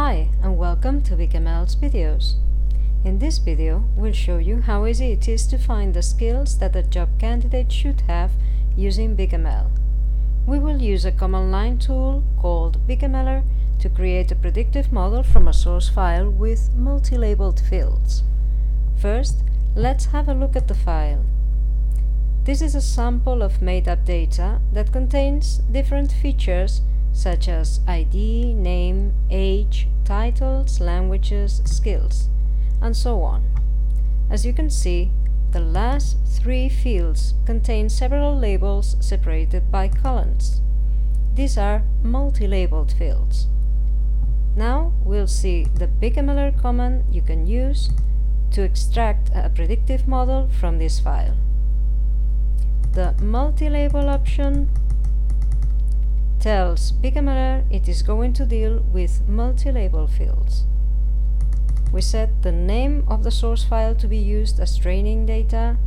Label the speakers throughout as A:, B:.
A: Hi and welcome to BigML's videos. In this video, we'll show you how easy it is to find the skills that a job candidate should have using BigML. We will use a command line tool called BigMLer to create a predictive model from a source file with multi-labeled fields. First, let's have a look at the file. This is a sample of made-up data that contains different features such as ID, name, age, titles, languages, skills, and so on. As you can see, the last three fields contain several labels separated by colons. These are multi-labeled fields. Now we'll see the BigMLer command you can use to extract a predictive model from this file. The multi-label option tells BigMLer it is going to deal with multi-label fields. We set the name of the source file to be used as training data.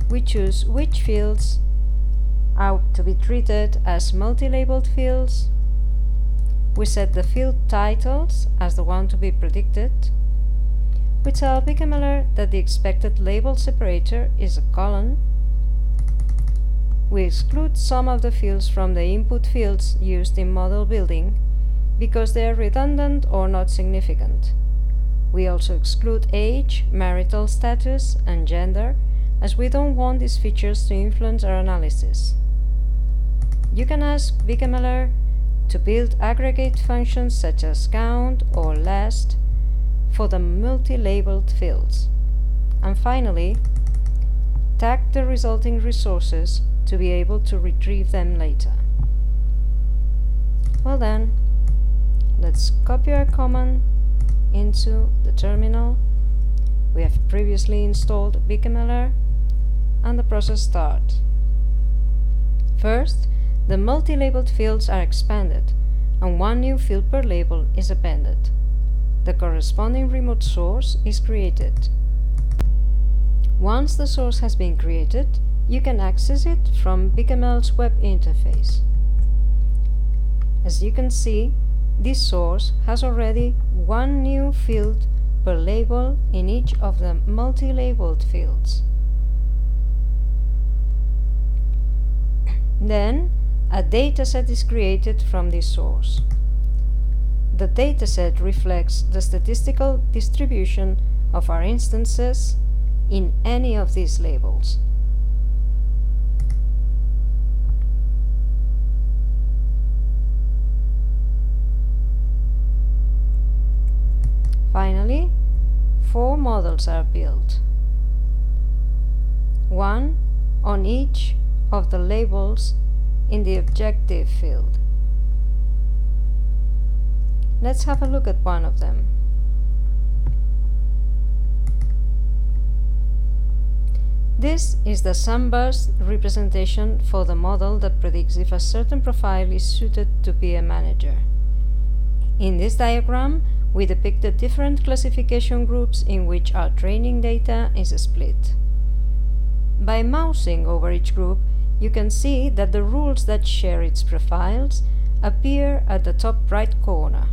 A: We choose which fields are to be treated as multi-labeled fields. We set the field titles as the one to be predicted. We tell BigMLer that the expected label separator is a colon. We exclude some of the fields from the input fields used in model building because they are redundant or not significant. We also exclude age, marital status, and gender, as we don't want these features to influence our analysis. You can ask BigMLer to build aggregate functions such as count or last for the multi-labeled fields. And finally, tag the resulting resources to be able to retrieve them later. Well then, let's copy our command into the terminal. We have previously installed BigMLer and the process starts. First, the multi-labeled fields are expanded and one new field per label is appended. The corresponding remote source is created. Once the source has been created, you can access it from BigML's web interface. As you can see, this source has already one new field per label in each of the multi-labeled fields. Then, a dataset is created from this source. The dataset reflects the statistical distribution of our instances in any of these labels. Finally, 4 models are built, one on each of the labels in the objective field. Let's have a look at one of them. This is the sunburst representation for the model that predicts if a certain profile is suited to be a manager. In this diagram, we depict the different classification groups in which our training data is split. By mousing over each group, you can see that the rules that share its profiles appear at the top right corner.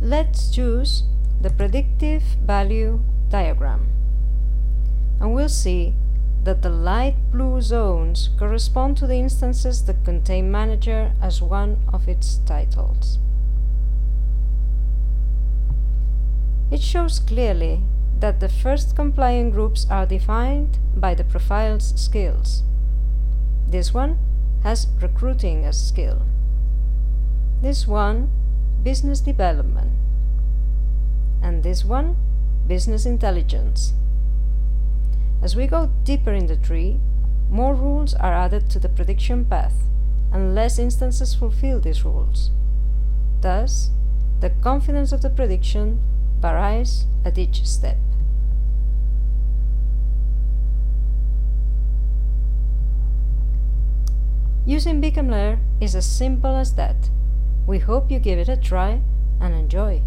A: Let's choose the predictive value diagram, and we'll see that the light blue zones correspond to the instances that contain manager as one of its titles. It shows clearly that the first compliant groups are defined by the profile's skills. This one has recruiting as skill. This one, business development. And this one, business intelligence. As we go deeper in the tree, more rules are added to the prediction path, and less instances fulfill these rules. Thus, the confidence of the prediction varies at each step. Using BigMLer is as simple as that. We hope you give it a try and enjoy.